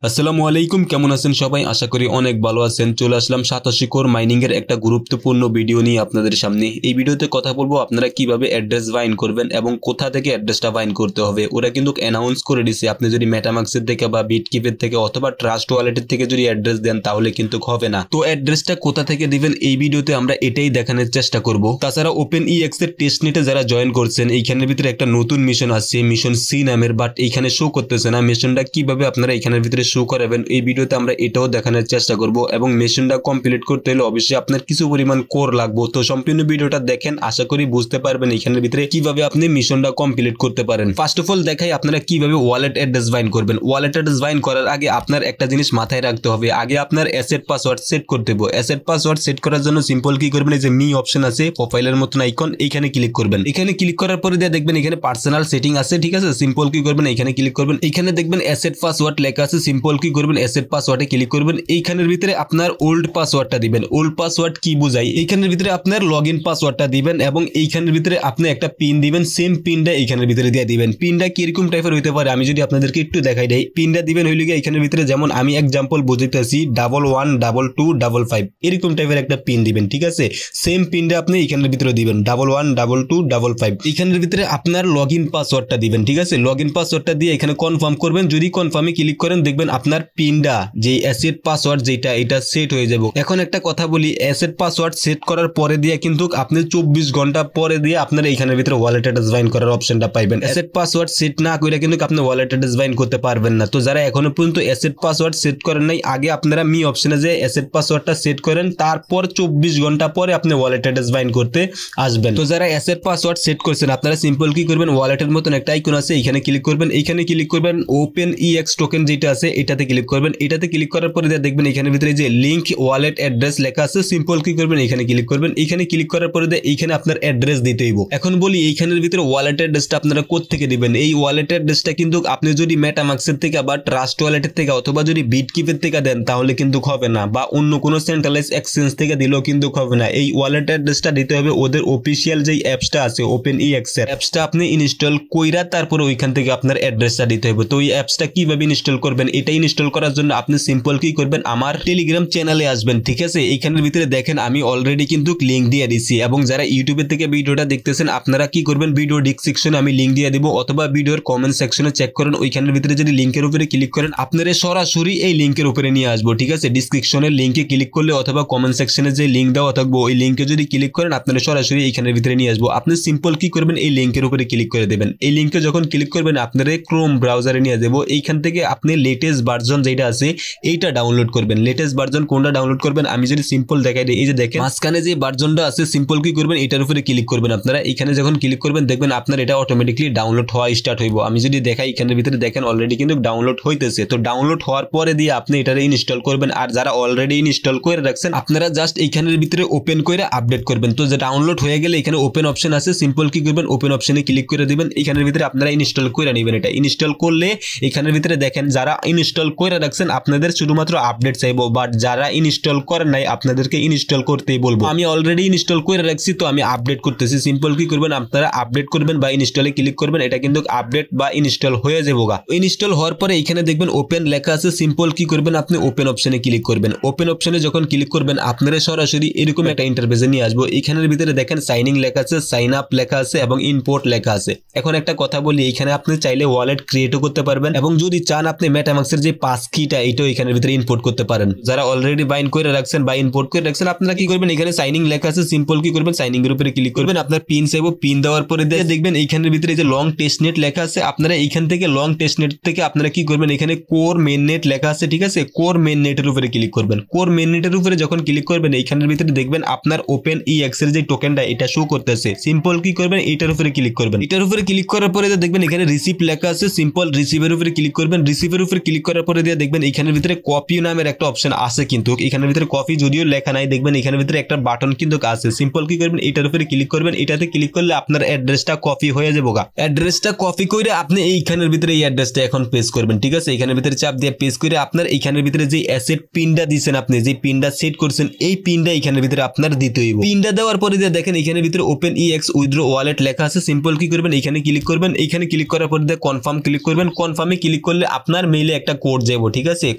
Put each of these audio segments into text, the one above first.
আসসালামু আলাইকুম, কেমন আছেন সবাই? আশা করি অনেক ভালো আছেন। চলে আসলাম 87 কোর মাইনিং এর একটা গুরুত্বপূর্ণ ভিডিও নিয়ে আপনাদের সামনে। এই ভিডিওতে কথা বলবো আপনারা কিভাবে অ্যাড্রেস ফাইন্ড করবেন এবং কোথা থেকে অ্যাড্রেসটা ফাইন্ড করতে হবে। ওরা কিন্তু অ্যানাউন্স করে দিছে, আপনি যদি মেটামাক্সের থেকে বা বিটকিপের থেকে অথবা ট্রাস্ট ওয়ালেটের থেকে যদি অ্যাড্রেস দেন তাহলে কিন্তু হবে না। তো অ্যাড্রেসটা কোথা থেকে দিবেন এই ভিডিওতে আমরা এটাই দেখানোর চেষ্টা করব। তাছাড়া ওপেন ইএক্স এর টেস্টনেটে যারা জয়েন করছেন, এইখানের ভিতরে একটা নতুন মিশন আসছে, মিশন সি নামের, বাট এইখানে শো করতেছে না। মিশনটা কিভাবে আপনারা এখানের ভিতরে শো করাবেন এই ভিডিওতে আমরা এটাও দেখানোর চেষ্টা করব। এবং মিশনটা কমপ্লিট করতে হলে অবশ্যই আপনার কিছু পরিমাণ কোর লাগবে। তো সম্পূর্ণ ভিডিওটা দেখেন, আশা করি বুঝতে পারবেন এখানের ভিতরে কিভাবে আপনি মিশনটা কমপ্লিট করতে পারেন। ফার্স্ট অফ অল দেখাই আপনারা কিভাবে ওয়ালেট অ্যাড্রেস ফাইন্ড করবেন। ওয়ালেট অ্যাড্রেস ফাইন্ড করার আগে আপনার একটা জিনিস মাথায় রাখতে হবে, আগে আপনার অ্যাসেট পাসওয়ার্ড সেট করতে হবে। অ্যাসেট পাসওয়ার্ড সেট করার জন্য সিম্পল কি করবেন, এই যে মি অপশন আছে প্রোফাইলের মতন আইকন, এইখানে ক্লিক করবেন। এখানে ক্লিক করার পরে দেখবেন এখানে পার্সোনাল সেটিং আছে, ঠিক আছে। সিম্পল কি করবেন, এখানে ক্লিক করবেন। এখানে দেখবেন অ্যাসেট পাসওয়ার্ড লেখা আছে, সিম্পল কি করবেন অ্যাসেট পাসওয়ার্ডে ক্লিক করবেন। এইখানের ভিতরে আপনার ওল্ড পাসওয়ার্ডটা দিবেন। ওল্ড পাসওয়ার্ড কি বোঝায়, এইখানের ভিতরে আপনার লগইন পাসওয়ার্ডটা দিবেন এবং এইখানের ভিতরে আপনি একটা পিন দিবেন, সেম পিনটা এইখানের ভিতরে দিয়ে দিবেন। পিনটা কিরকম টাইপের হইতে পারে আমি যদি আপনাদেরকে একটু দেখাই দেই। পিনটা দিবেন হইলে গিয়ে এইখানের ভিতরে, যেমন আমি এক্সাম্পল বুঝাইতেছি 112255 এরকম টাইপের একটা পিন দিবেন, ঠিক আছে। সেম পিনটা আপনি এইখানের ভিতরে দিবেন 112255। এইখানের ভিতরে আপনার লগইন পাসওয়ার্ডটা দিবেন, ঠিক আছে। লগইন পাসওয়ার্ডটা দিয়ে এখানে কনফার্ম করবেন। যদি কনফার্মে ক্লিক করেন দেখবেন আপনার পিনটা যে অ্যাসেট পাসওয়ার্ড যেটা এটা সেট হয়ে যাবে। এখন একটা কথা বলি, অ্যাসেট পাসওয়ার্ড সেট করার পরে দিয়ে কিন্তু আপনি 24 ঘন্টা পরে দিয়ে আপনার এইখানের ভিতরে ওয়ালেট অ্যাড্রেস ফাইন্ড করার অপশনটা পাইবেন। অ্যাসেট পাসওয়ার্ড সেট না করে কিন্তু আপনি ওয়ালেট অ্যাড্রেস ফাইন্ড করতে পারবেন না। তো যারা এখনো পর্যন্ত অ্যাসেট পাসওয়ার্ড সেট করেন নাই, আগে আপনারা মি অপশনে যে অ্যাসেট পাসওয়ার্ডটা সেট করেন, তারপর 24 ঘন্টা পরে আপনি ওয়ালেট অ্যাড্রেস ফাইন্ড করতে আসবেন। তো যারা অ্যাসেট পাসওয়ার্ড সেট করছেন আপনারা সিম্পল কি করবেন, ওয়ালেটের মতন একটা আইকন আছে, এখানে ক্লিক করবেন। এইখানে ক্লিক করবেন ওপেন ইএক্স টোকেন যেটা আছে এটাতে ক্লিক করবেন। এটাতে ক্লিক করার পরে দেখবেন এখানে ভিতরে যে লিংক ওয়ালেট অ্যাড্রেস লেখা আছে, সিম্পল কি করবেন এখানে ক্লিক করবেন। এখানে ক্লিক করার পরে এইখানে আপনার অ্যাড্রেস দিতে হইব। এখন বলি এইখানের ভিতরে ওয়ালেট অ্যাড্রেসটা আপনারা কোথা থেকে দিবেন। এই ওয়ালেট অ্যাড্রেসটা কিন্তু আপনি যদি মেটামাক্সের থেকে বা ট্রাস্ট ওয়ালেটের থেকে অথবা যদি বিটকিপের থেকে দেন তাহলে কিন্তু হবে না, বা অন্য কোনো সেন্ট্রালাইজ এক্সচেঞ্জ থেকে দিলেও কিন্তু হবে না। এই ওয়ালেট অ্যাড্রেসটা দিতে হবে ওদের অফিসিয়াল যেই অ্যাপসটা আছে ওপেন ইএক্স এর অ্যাপসটা আপনি ইনস্টল কইরা তারপরে ওইখান থেকে আপনার অ্যাড্রেসটা দিতে হবে। তো এই অ্যাপসটা কিভাবে ইনস্টল করবেন, এটা ইনস্টল করার জন্য আপনি সিম্পল কি করবেন, আমার টেলিগ্রাম চ্যানেলে আসবেন, ঠিক আছে। এইখানের ভিতরে দেখেন আমি অলরেডি কিন্তু লিংক দিয়ে দিছি। এবং যারা ইউটিউবের থেকে ভিডিওটা দেখতেছেন আপনারা কি করবেন, ভিডিও ডেসক্রিপশনে আমি লিংক দিয়ে দিব অথবা ভিডিওর কমেন্ট সেকশনে চেক করেন। ওইখানের ভিতরে যদি লিংকের উপরে ক্লিক করেন আপনারা সরাসরি এই লিংকের উপরে নিয়ে আসবো, ঠিক আছে। ডেসক্রিপশনের লিংকে ক্লিক করলে অথবা কমেন্ট সেকশনে যে লিংক দেওয়া থাকবে ওই লিংকে যদি ক্লিক করেন আপনারা সরাসরি এইখানের ভিতরে নিয়ে আসবো। আপনি সিম্পল কি করবেন, এই লিংকের উপরে ক্লিক করে দেবেন। এই লিংকে যখন ক্লিক করবেন আপনারা ক্রোম ব্রাউজারে নিয়ে যাবো। এইখান থেকে আপনি লেটেস্ট ভার্সন যেটা আছে এইটা ডাউনলোড করবেন। লেটেস্ট ভার্সন কোনটা ডাউনলোড করবেন আমি যদি সিম্পল দেখাই দিই, এই যে দেখেন মাঝখানে যে ভার্সনটা আছে সিম্পল কি করবেন এটার উপরে ক্লিক করবেন। আপনারা এখানে যখন ক্লিক করবেন দেখবেন আপনার এটা অটোমেটিকলি ডাউনলোড হওয়া স্টার্ট হইব। আমি যদি দেখাই এখানের ভিতরে দেখেন অলরেডি কিন্তু ডাউনলোড হইতেছে। তো ডাউনলোড হওয়ার পরে দিয়ে আপনি এটারে ইনস্টল করবেন। আর যারা অলরেডি ইনস্টল করে রাখছেন আপনারা জাস্ট এইখানের ভিতরে ওপেন করে আপডেট করবেন। তো যে ডাউনলোড হয়ে গেলে এখানে ওপেন অপশন আছে, সিম্পল কি করবেন ওপেন অপশনে ক্লিক করে দিবেন। এখানের ভিতরে আপনারা ইনস্টল করে নেবেন। এটা ইনস্টল করলে এখানের ভিতরে দেখেন যারা ইনস্টল করে রাখছেন আপনাদের শুধুমাত্র আপডেট চাইবো, বাট যারা ইনস্টল করেন নাই আপনাদেরকে ইনস্টল করতেই বলবো। আমি অলরেডি ইনস্টল করে রাখছি তো আমি আপডেট করতেছি। সিম্পল কি করবেন আপনারা আপডেট করবেন বা ইনস্টলে ক্লিক করবেন, এটা কিন্তু আপডেট বা ইনস্টল হয়ে যাবো গা। ইনস্টল হওয়ার পরে এখানে দেখবেন ওপেন লেখা আছে, সিম্পল কি করবেন আপনি ওপেন অপশনে ক্লিক করবেন। ওপেন অপশনে যখন ক্লিক করবেন আপনারা সরাসরি এরকম একটা ইন্টারফেসে নিয়ে আসবো। এখানের ভিতরে দেখেন সাইনিং লেখা আছে, সাইন আপ লেখা আছে এবং ইম্পোর্ট লেখা আছে। এখন একটা কথা বলি, এখানে আপনি চাইলে ওয়ালেট ক্রিয়েটও করতে পারবেন এবং যদি চান আপনি মেটামাক্সের যে পাস কিটা এটাও এখানের ভিতরে ইম্পোর্ট করতে পারেন। যারা অলরেডি বাইন্ড করে রাখছেন বা ইম্পোর্ট করে রাখছেন আপনারা কি করবেন, এখানে সাইনিং লেখা আছে, সিম্পল কি করবেন সাইনিং এর উপরে ক্লিক করবেন। আপনার পিন চাইবো, পিন দেওয়ার পরে দেখবেন এইখানের ভিতরে যে লং টেস্টনেট লেখা আছে, আপনারা এইখান থেকে লং টেস্টনেট থেকে আপনারা কি করবেন, এখানে কোর মেইন নেট লেখা আছে, ঠিক আছে। কোর মেইন নেটের উপরে ক্লিক করবেন। কোর মেইন নেটের উপরে যখন ক্লিক করবেন এইখানের ভিতরে দেখবেন আপনার ওপেন ইএক্স এর যে টোকেনটা এটা শো করতেছে। সিম্পল কি করবেন এটার উপরে ক্লিক করবেন। এটার উপরে ক্লিক করার পরে দেখবেন এখানে রিসিভ লেখা আছে, সিম্পল রিসিভের উপরে ক্লিক করবেন। রিসিভের উপরে ক্লিক করার পরে দেখবেন এখানের ভিতরে কপি নামের একটা অপশন আছে, কিন্তু এখানের ভিতরে কপি যদিও লেখা নাই, দেখবেন এখানের ভিতরে একটা বাটন কিন্তু আছে। সিম্পল কি করবেন এটার উপরে ক্লিক করবেন। এটাতে ক্লিক করলে আপনার অ্যাড্রেসটা কপি হয়ে যাবে গা। অ্যাড্রেসটা কপি করে আপনি এইখানের ভিতরে এই অ্যাড্রেসটা এখন পেস্ট করবেন, ঠিক আছে। এখানের ভিতরে চাপ দিয়ে পেস্ট করে আপনার এইখানের ভিতরে যে অ্যাসেট পিনটা দিবেন, আপনি যে পিনটা সেট করছেন এই পিনটা এখানের ভিতরে আপনার দিতে হইব। পিনটা দেওয়ার পরে দেখেন এখানের ভিতরে ওপেন ইএক্স উইথড্র ওয়ালেট লেখা আছে। সিম্পল কি করবেন এখানে ক্লিক করবেন। এখানে ক্লিক করার পরে কনফার্ম ক্লিক করবেন। কনফার্মে ক্লিক করলে আপনার মেইলে একটা একটা কোড যাবো, ঠিক আছে।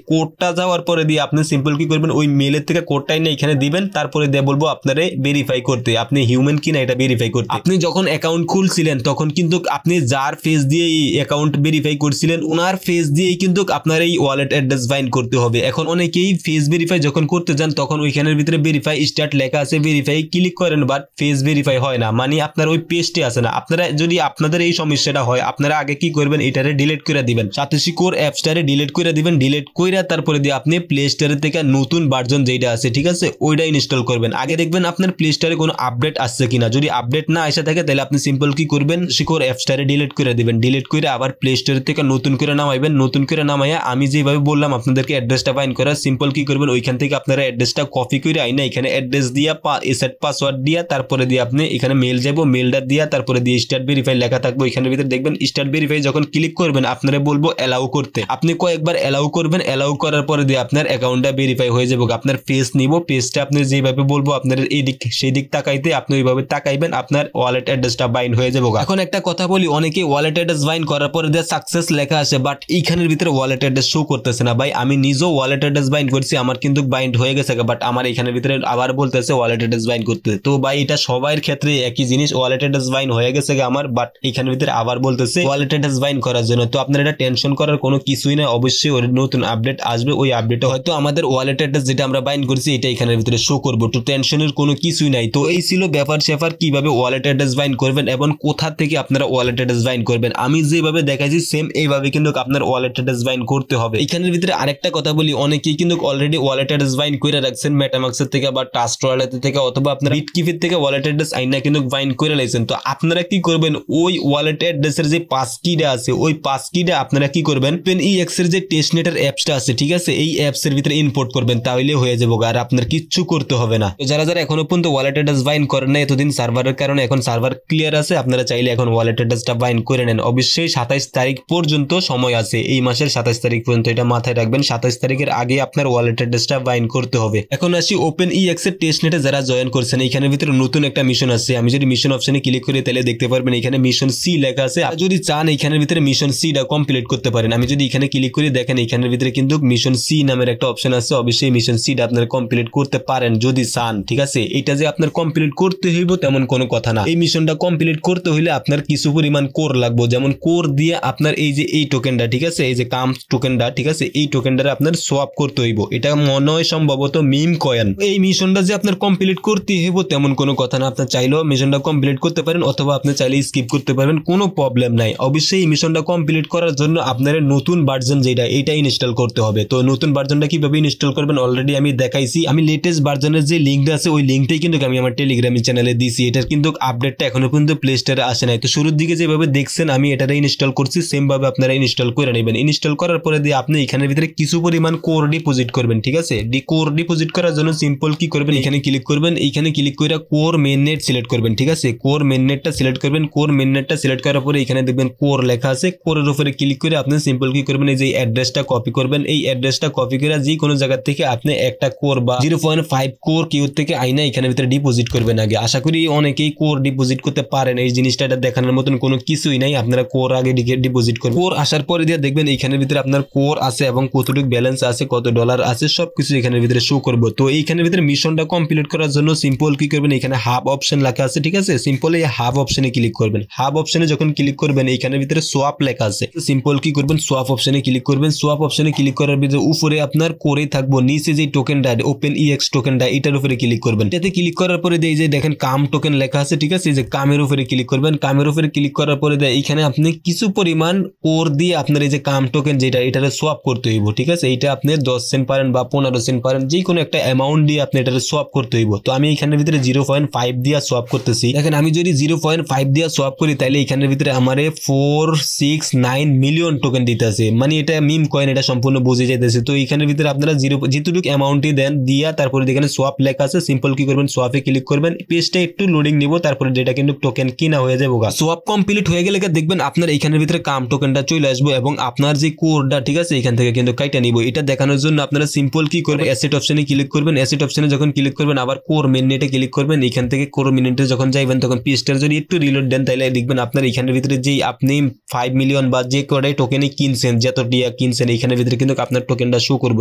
কোডটা যাওয়ার পরে দিয়ে আপনি সিম্পল কি করবেন, ওই মেলের থেকে কোডটাই না এখানে দিবেন, তারপরে দিয়ে বলবো আপনারে ভেরিফাই করতে, আপনি হিউম্যান কিনা এটা ভেরিফাই করতে। আপনি যখন অ্যাকাউন্ট খুলছিলেন তখন কিন্তু আপনি যার ফেস দিয়ে এই অ্যাকাউন্ট ভেরিফাই করছিলেন ওনার ফেস দিয়েই কিন্তু আপনার এই ওয়ালেট অ্যাড্রেস ফাইন্ড করতে হবে। এখন অনেকেই ফেস ভেরিফাই যখন করতে যান তখন ওইখানের ভিতরে ভেরিফাই স্টার্ট লেখা আছে, ভেরিফাই ক্লিক করেন, বাট ফেস ভেরিফাই হয় না, মানে আপনার ওই পেজটি আসে না। আপনারা যদি আপনাদের এই সমস্যাটা হয় আপনারা আগে কি করবেন, এটারে ডিলিট করে দিবেন, সাতোশি কোর অ্যাপসটারে ডিলিট করে দিবেন। ডিলিট কইরা তারপরে দিয়ে আপনি প্লে স্টোরে থেকে নতুন ভার্সন যেটা আছে, ঠিক আছে, ওইটা ইনস্টল করবেন। আগে দেখবেন আপনার প্লে স্টোরে কোনো আপডেট আসছে কিনা, যদি আপডেট না আসে থাকে তাহলে আপনি সিম্পল কি করবেন, শিকোর অ্যাপসটারে ডিলিট করে দিবেন। ডিলিট করে আবার প্লে স্টোর থেকে নতুন করে নামাইবেন। নতুন করে নামাইয়া আমি যেভাবে বললাম আপনাদেরকে অ্যাড্রেসটা ফাইন্ড করা, সিম্পল কি করবেন, ওইখান থেকে আপনারা অ্যাড্রেসটা কপি করে আইনা এখানে অ্যাড্রেস দিয়া এসেট পাসওয়ার্ড দিয়া তারপরে দিয়ে আপনি এখানে মেল যাবো, মেলটা দিয়া তারপরে দিয়ে স্টার্ট ভেরিফাই লেখা থাকবে, ওইখানের ভিতরে দেখবেন স্টার্ট ভেরিফাই। যখন ক্লিক করবেন আপনারা বলবো অ্যালাউ করতে, আপনি কয়েকবার অ্যালাউ করবেন। অ্যালাউ করার পরে দিয়ে আপনার অ্যাকাউন্টটা ভেরিফাই হয়ে যাবে। আপনার ফেস নিব, পেজটা আপনি যেভাবে বলবো আপনার এই দিক সেই দিক তাকাইতে আপনি ওইভাবে তাকাইবেন, আপনার ওয়ালেট অ্যাড্রেসটা বাইন্ড হয়ে যাবে। এখন একটা কথা বলি, অনেকে ওয়ালেট অ্যাড্রেস বাইন্ড করার পরে দিয়ে সাকসেস লেখা আসে, বাট এইখানের ভিতরে ওয়ালেট অ্যাড্রেস শো করতেছে না। ভাই আমি নিজেও ওয়ালেট অ্যাড্রেস বাইন্ড করছি, আমার কিন্তু বাইন্ড হয়ে গেছে, বাট আমার এখানের ভিতরে আবার বলতেছে ওয়ালেট অ্যাড্রেস বাইন্ড করতে। তো ভাই এটা সবার ক্ষেত্রে একই জিনিস, ওয়ালেট অ্যাড্রেস বাইন্ড হয়ে গেছে আমার, বাট এখানের ভিতরে আবার বলতেছে ওয়ালেট অ্যাড্রেস বাইন্ড করার জন্য। তো আপনার এটা টেনশন করার কোনো কিছুই না, অবশ্যই ওর নতুন আপডেট আসবে, ওই আপডেটে হয়তো আমাদের ওয়ালেট অ্যাড্রেস যেটা আমরা বাইন্ড করছি এটা এখানের ভিতরে শো করবো। তো টেনশনের কোনো কিছুই নাই। তো এই ছিল ব্যাপার স্যাপার কিভাবে ওয়ালেট অ্যাড্রেস বাইন্ড করবেন এবং কোথা থেকে আপনারা ওয়ালেট অ্যাড্রেস বাইন্ড করবেন। আমি যেভাবে দেখাইছি সেম এইভাবে কিন্তু আপনার ওয়ালেট অ্যাড্রেস বাইন্ড করতে হবে। এখানের ভিতরে আরেকটা কথা বলি, অনেকেই কিন্তু অলরেডি ওয়ালেট অ্যাড্রেস বাইন্ড করে রাখছেন মেটামাক্সের থেকে বা ট্রাস্ট ওয়ালেট থেকে, অথবা আপনার বিটকিপির থেকে ওয়ালেট অ্যাড্রেস আইনা কিন্তু বাইন্ড করে লাইছেন। তো আপনারা কি করবেন, ওই ওয়ালেট অ্যাড্রেসের যে পাসকিটা আছে ওই পাসকিটা আপনারা কি করবেন, OpenEX এর যে টেস্টনেটের অ্যাপসটা আছে, ঠিক আছে, এই অ্যাপসের ভিতরে ইম্পোর্ট করবেন, তাহলে হয়ে যাবে, আর আপনার কিচ্ছু করতে হবে না। তো যারা যারা এখনো পর্যন্ত ওয়ালেট অ্যাড্রেস বাইন্ড করেন না, এতদিন সার্ভারের কারণে এখন সার্ভার ক্লিয়ার আছে, আপনারা চাইলে এখন ওয়ালেট অ্যাড্রেসটা বাইন্ড করে নেন। অবশ্যই 27 তারিখ পর্যন্ত সময় আছে, এই মাসের 27 তারিখ পর্যন্ত, এটা মাথায় রাখবেন। 27 তারিখের আগে আপনার ওয়ালেট অ্যাড্রেসটা বাইন্ড করতে হবে। এখন আসি OpenEX এর টেস্টনেটে যারা জয়েন করছেন, এখানের ভিতরে নতুন একটা মিশন আছে। আমি যদি মিশন অপশনে ক্লিক করি তাহলে দেখতে পারবেন এখানে মিশন সি লেখা আছে। আর যদি চান এখানের ভিতরে মিশন সিটা কমপ্লিট করতে পারেন। আমি যদি এখানে ক্লিক করি দেখেন এখানের ভিতরে কিন্তু মিশন সি নামের একটা অপশন আছে। অবশ্যই মিশন সিটা আপনারা কমপ্লিট করতে পারেন যদি চান, ঠিক আছে। এটা যে আপনার কমপ্লিট করতে হইব তেমন কোনো কথা না। এই মিশনটা কমপ্লিট করতে হইলে আপনার কিছু পরিমাণ কোর লাগবে, যেমন কোর দিয়ে আপনার এই যে এই টোকেনটা, ঠিক আছে, এই যে কাম টোকেনটা, ঠিক আছে, এই টোকেনটা আপনার সোয়াপ করতে হইব। এটা মনে হয় সম্ভবত মিম কয়েন। এই মিশনটা যে আপনার কমপ্লিট করতে হইব তেমন কোনো কথা না, আপনার চাইলেও মিশনটা কমপ্লিট করতে পারেন অথবা আপনি চাইলে স্কিপ করতে পারবেন, কোনো প্রবলেম নাই। অবশ্যই এই মিশনটা কমপ্লিট করার জন্য আপনার নতুন ভার্সন যেটা এটা ইনস্টল করতে হবে। তো নতুন ভার্সনটা কিভাবে ইনস্টল করবেন অলরেডি আমি দেখাইছি। আমি লেটেস্ট ভার্সনের যে লিঙ্কটা আছে ওই লিঙ্কটাই কিন্তু আমি আমার টেলিগ্রাম চ্যানেলে দিয়েছি। এটার কিন্তু আপডেটটা এখনো পর্যন্ত প্লে স্টোরে আসে নাই। তো শুরুর দিকে যেভাবে দেখছেন আমি এটারে ইনস্টল করছি, সেম ভাবে আপনারা ইনস্টল করে নেবেন। ইনস্টল করার পরে দিয়ে আপনি এখানের ভিতরে কিছু পরিমাণ কোর ডিপোজিট করবেন, ঠিক আছে। কোর ডিপোজিট করার জন্য সিম্পল কি করবেন, এখানে ক্লিক করবেন, এইখানে ক্লিক করে কোর মেইননেট সিলেক্ট করবেন, ঠিক আছে। কোর মেইননেটটা সিলেক্ট করবেন। কোর মেইননেটটা সিলেক্ট করার পরে এখানে দেখবেন কোর লেখা আছে। কোরের উপরে ক্লিক করে আপনি সিম্পল কি করবেন, এই যে অ্যাড্রেসটা কপি করবেন। এই অ্যাড্রেসটা কপি করে যে কোনো জায়গা থেকে আপনি একটা কোর বা 0.5 কোর কিউ থেকে আইনা এখানে ভিতরে ডিপোজিট করবেন আগে। আশা করি অনেকেই কোর ডিপোজিট করতে পারেন, এই জিনিসটা এটা দেখানোর মতন কোনো কিছুই নাই। আপনারা কোর আগে ডিপোজিট করবেন। কোর আসার পরে দিয়ে দেখবেন এখানের ভিতরে আপনার কোর আছে এবং কতটুকু ব্যালেন্স আছে, কত ডলার আছে, সবকিছু এখানের ভিতরে শো করবো। তো এইখানের ভিতরে মিশনটা কমপ্লিট করার জন্য সিম্পল কি করবেন, এখানে হাব অপশন লেখা আছে, ঠিক আছে। সিম্পল এই হাব অপশনে ক্লিক করবেন। হাব অপশনে যখন ক্লিক করবেন এইখানের ভিতরে সোয়াপ লেখা আছে। সিম্পল কি করবেন, সোয়াপ অপশনে ক্লিক করবেন। সোয়াপ অপশনে ক্লিক করার ভিতরে উপরে আপনার কোরে থাকবো, নিচে যে টোকেনটা OpenEX টোকেনটা এটার উপরে ক্লিক করবেন। এটাতে ক্লিক করার পরে এই যে দেখেন কাম টোকেন লেখা আছে, ঠিক আছে। এই যে কামের উপরে ক্লিক করবেন। কামের উপরে ক্লিক করার পরে এইখানে আপনি কিছু পরিমাণ কোর দিয়ে আপনার এই যে কাম টোকেন যেটা এটারে সোয়াপ করতে হইব, ঠিক আছে। এইটা আপনি 10 সেন্ট পারেন বা 15 সেন্ট পারেন, যে কোনো একটা অ্যামাউন্ট দিয়ে আপনি এটারে সোয়াপ করতে হইব। তো আমি এখানের ভিতরে 0.5 দিয়ে সোয়াপ করতেছি। দেখেন আমি যদি 0.5 দিয়ে সোয়াপ করি তাহলে এখানের ভিতরে আমারে 469 মিলিয়ন টোকেন দিতে আছে, মানে এটা মিম কয়েন, এটা সম্পূর্ণ বুঝে যাইতেছে। তো এখানের ভিতরে আপনারা যেটুকু অ্যামাউন্টই দেন দিয়া তারপরে এখানে সোয়াপ লেখা আছে। সিম্পল কি করবেন, সোয়াপে ক্লিক করবেন। পেজটা একটু লোডিং নিব, তারপরে যেটা কিন্তু টোকেন কিনা হয়ে যাবে। সোয়াপ কমপ্লিট হয়ে গেলে দেখবেন আপনার এখানের ভিতরে কাম টোকেনটা চলে আসবে এবং আপনার যে কোডটা, ঠিক আছে, এখান থেকে কিন্তু কাইটা নিব। এটা দেখানোর জন্য আপনারা সিম্পল কি করবেন, অ্যাসেট অপশনে ক্লিক করবেন। অ্যাসেট অপশনে যখন ক্লিক করবেন আবার কোর মেইননেটে ক্লিক করবেন। এখান থেকে কোর মেইননেটে যখন যাইবেন তখন পেজটার যদি একটু রিলোড দেন তাহলে দেখবেন আপনার এখানের ভিতরে যে আপনি 5 মিলিয়ন বা যে কটাই টোকেনই কিনছেন, যতটি দিয়া কিনছেন এখানের ভিতরে কিন্তু আপনার টোকেনটা শো করবো।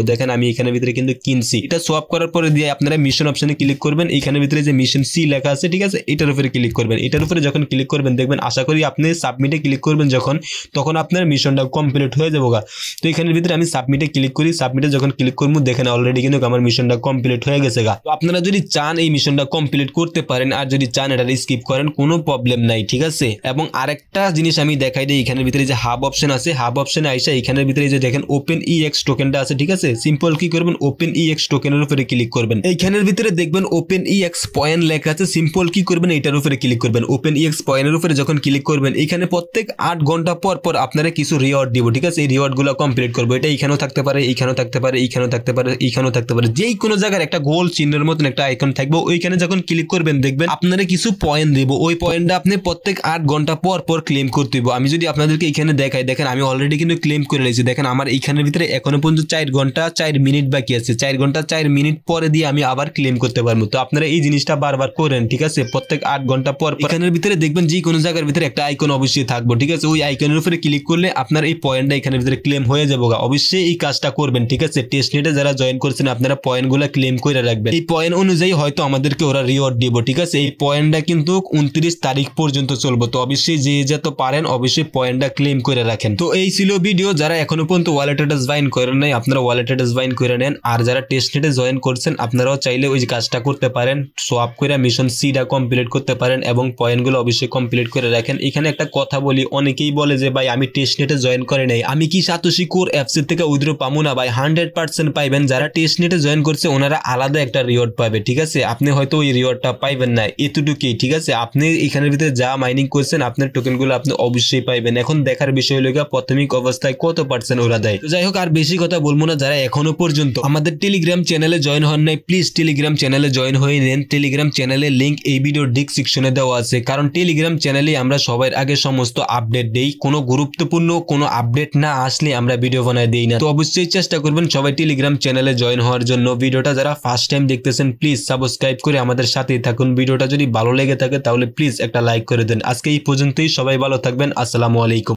দেখেন আমি এখানের ভিতরে কিন্তু কিনছি। এটা সোয়াপ করার পরে দিয়ে আপনারা মিশন অপশনে ক্লিক করবেন। এখানের ভিতরে যে মিশন সি লেখা আছে ঠিক আছে, এটার উপরে ক্লিক করবেন। এটার উপরে যখন ক্লিক করবেন দেখবেন আশা করি আপনি সাবমিটে ক্লিক করবেন যখন, তখন আপনার মিশনটা কমপ্লিট হয়ে যাবো গা। তো এখানের ভিতরে আমি সাবমিটে ক্লিক করি। সাবমিটে যখন ক্লিক করবো দেখেন অলরেডি কিন্তু আমার মিশনটা কমপ্লিট হয়ে গেছে গা। তো আপনারা যদি চান এই মিশনটা কমপ্লিট করতে পারেন, আর যদি চান এটা স্কিপ করেন কোনো প্রবলেম নাই, ঠিক আছে। এবং আরেকটা জিনিস আমি দেখাই দিই, এখানের ভিতরে যে হাব অপশন আছে, হাব অপশনে আইসা এখানের ভিতরে যে দেখেন ওপেন ইএক্স টোকেনটা আছে ঠিক আছে, সিম্পল কি করবেন ওপেন ইএক্স টোকেনের উপরে ক্লিক করবেন। এইখানের ভিতরে দেখবেন ওপেন ইএক্স পয়েন্ট লেখা আছে, সিম্পল কি করবেন এটার উপরে ক্লিক করবেন। ওপেন ইএক্স পয়েন্টের উপরে যখন ক্লিক করবেন এখানে প্রত্যেক 8 ঘন্টা পর পর আপনারা কিছু রিওয়ার্ড দিব, ঠিক আছে। এই রিওয়ার্ড গুলো কমপ্লিট করবো। এটা এখানেও থাকতে পারে, এইখানেও থাকতে পারে, এইখানেও থাকতে পারে, এইখানেও থাকতে পারে, যেই কোনো জায়গার একটা গোল চিহ্নের মতন একটা আইকন থাকবে, ওইখানে যখন ক্লিক করবেন দেখবেন আপনারা কিছু পয়েন্ট দিব। ওই পয়েন্টটা আপনি প্রত্যেক 8 ঘন্টা পর পর ক্লেম করতে হবে। আমি যদি আপনাদেরকে এখানে দেখাই, দেখেন আমি অলরেডি কিন্তু ক্লেম করে নিয়েছি। দেখেন আমার এইখানের ভিতরে এখনো পর্যন্ত 4 ঘন্টা 4 মিনিট বাকি আছে। 4 ঘন্টা 4 মিনিট পরে দিয়ে আমি আবার ক্লেম করতে পারবো। তো আপনারা এই জিনিসটা বারবার করেন, ঠিক আছে। প্রত্যেক 8 ঘন্টা পর এখানের ভিতরে দেখবেন যে কোনো জায়গার ভিতরে একটা আইকন অবশ্যই থাকবো, ঠিক আছে। ওই আইকনের উপরে ক্লিক করলে আপনার এই পয়েন্টটা এখানের ভিতরে ক্লেম হয়ে যাবো। অবশ্যই এই কাজটা করবেন, ঠিক আছে। টেস্টনেটে যারা জয়েন করছেন আপনারা পয়েন্টগুলো ক্লেম করে রাখবেন। এই পয়েন্ট অনুযায়ী হয়তো আমাদেরকে ওরা রিওয়ার্ড দিব, ঠিক আছে। এই পয়েন্টটা কিন্তু 29 তারিখ পর্যন্ত চলবে। তো অবশ্যই যে যত পারেন অবশ্যই পয়েন্টটা ক্লেম করে রাখেন। তো এই ছিল ভিডিও। যারা এখনো পর্যন্ত ওয়ালেট অ্যাড্রেস জয়েন করেন নাই আপনারা ওয়ালেট অ্যাড্রেস জয়েন করে নেন। আর যারা টেস্টনেটে জয়েন করছেন আপনারাও চাইলে ওই কাজটা করতে পারেন, সোয়াপ করে মিশন সিটা কমপ্লিট করতে পারেন এবং পয়েন্টগুলো অবশ্যই কমপ্লিট করে রাখেন। এখানে একটা কথা বলি, অনেকেই বলে যে ভাই আমি টেস্টনেটে জয়েন করে নাই, আমি কি সাতোশি কোর অ্যাপস থেকে উইথড্র পাবো না? ভাই 100% পাইবেন। যারা টেস্টনেটে জয়েন করছে ওনারা আলাদা একটা রিওয়ার্ড পাবে, ঠিক আছে। আপনি হয়তো ওই রিওয়ার্ডটা পাইবেন না, এতটুকুই, ঠিক আছে। আপনি এখানের ভিতরে যা মাইনিং করছেন আপনার টোকেনগুলো আপনি অবশ্যই পাইবেন। এখন দেখার বিষয় হলো প্রাথমিক অবস্থায় কত পার্সেন্ট ওরা দেয়। তো যাই হোক আর বেশি কথা বলবো না। যারা এখনো পর্যন্ত আমাদের টেলিগ্রাম চ্যানেলে জয়েন হন নাই প্লিজ টেলিগ্রাম চ্যানেলে জয়েন হয়ে নেন। টেলিগ্রাম চ্যানেলের লিংক এই ভিডিওর ডেসক্রিপশনে দেওয়া আছে। কারণ টেলিগ্রাম চ্যানেলে আমরা সবার আগে সমস্ত আপডেট দেই। কোনো গুরুত্বপূর্ণ কোনো আপডেট না আসলে আমরা ভিডিও বানাই দেই না। তো অবশ্যই চেষ্টা করবেন সবাই টেলিগ্রাম চ্যানেলে জয়েন হওয়ার জন্য। ভিডিওটা যারা ফার্স্ট টাইম দেখতেছেন প্লিজ সাবস্ক্রাইব করে আমাদের সাথেই থাকুন। ভিডিওটা যদি ভালো লেগে থাকে তাহলে প্লিজ একটা লাইক করে দেন। আজকে এই পর্যন্তই, সবাই ভালো থাকবেন। আসসালামু আলাইকুম।